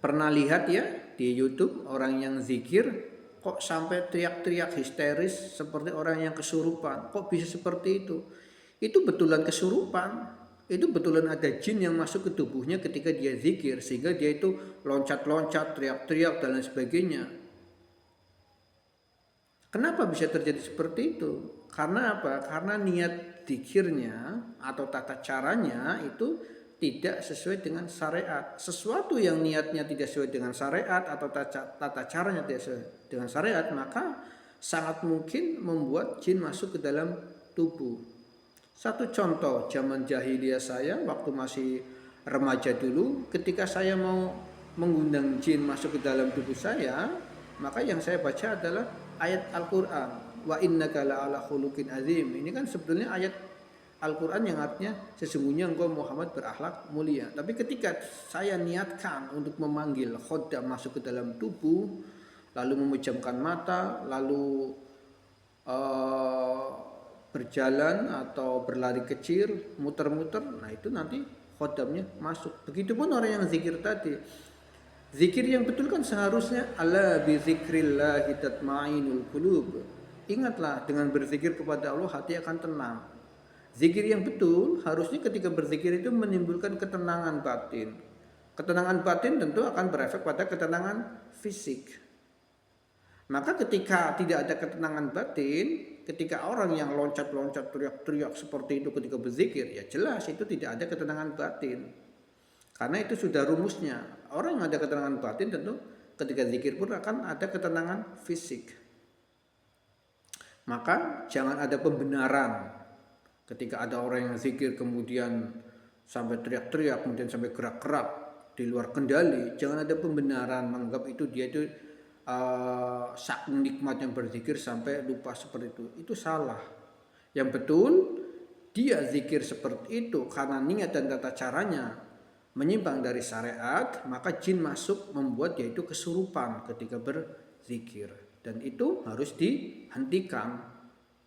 Pernah lihat ya di YouTube orang yang zikir kok sampai teriak-teriak histeris seperti orang yang kesurupan. Kok bisa seperti itu? Itu betulan kesurupan. Itu betulan ada jin yang masuk ke tubuhnya ketika dia zikir sehingga dia itu loncat-loncat, teriak-teriak dan lain sebagainya. Kenapa bisa terjadi seperti itu? Karena apa? Karena niat zikirnya atau tata caranya itu tidak sesuai dengan syariat. Sesuatu yang niatnya tidak sesuai dengan syariat atau tata caranya tidak sesuai dengan syariat, maka sangat mungkin membuat jin masuk ke dalam tubuh. Satu contoh, zaman jahiliyah saya waktu masih remaja dulu, ketika saya mau mengundang jin masuk ke dalam tubuh saya, maka yang saya baca adalah ayat Al-Quran. Wa innaka la'ala khuluqin azim. Ini kan sebetulnya ayat Al-Quran yang artinya sesungguhnya engkau Muhammad berakhlak mulia. Tapi ketika saya niatkan untuk memanggil khodam masuk ke dalam tubuh, lalu memejamkan mata, lalu berjalan atau berlari kecil, muter-muter, nah itu nanti khodamnya masuk. Begitupun orang yang zikir tadi. Zikir yang betul kan seharusnya ala bi zikrillah tatmainul qulub. Ingatlah dengan berzikir kepada Allah hati akan tenang. Zikir yang betul harusnya ketika berzikir itu menimbulkan ketenangan batin. Ketenangan batin tentu akan berefek pada ketenangan fisik. Maka ketika tidak ada ketenangan batin, ketika orang yang loncat-loncat teriak-teriak seperti itu ketika berzikir, ya jelas itu tidak ada ketenangan batin. Karena itu sudah rumusnya. Orang yang ada ketenangan batin tentu ketika zikir pun akan ada ketenangan fisik. Maka jangan ada pembenaran. Ketika ada orang yang zikir kemudian sampai teriak-teriak, kemudian sampai gerak-gerak di luar kendali, jangan ada pembenaran menganggap itu dia itu saking nikmat yang berzikir sampai lupa seperti itu. Itu salah. Yang betul dia zikir seperti itu karena niat dan tata caranya menyimpang dari syariat, maka jin masuk membuat dia itu kesurupan ketika berzikir, dan itu harus dihentikan.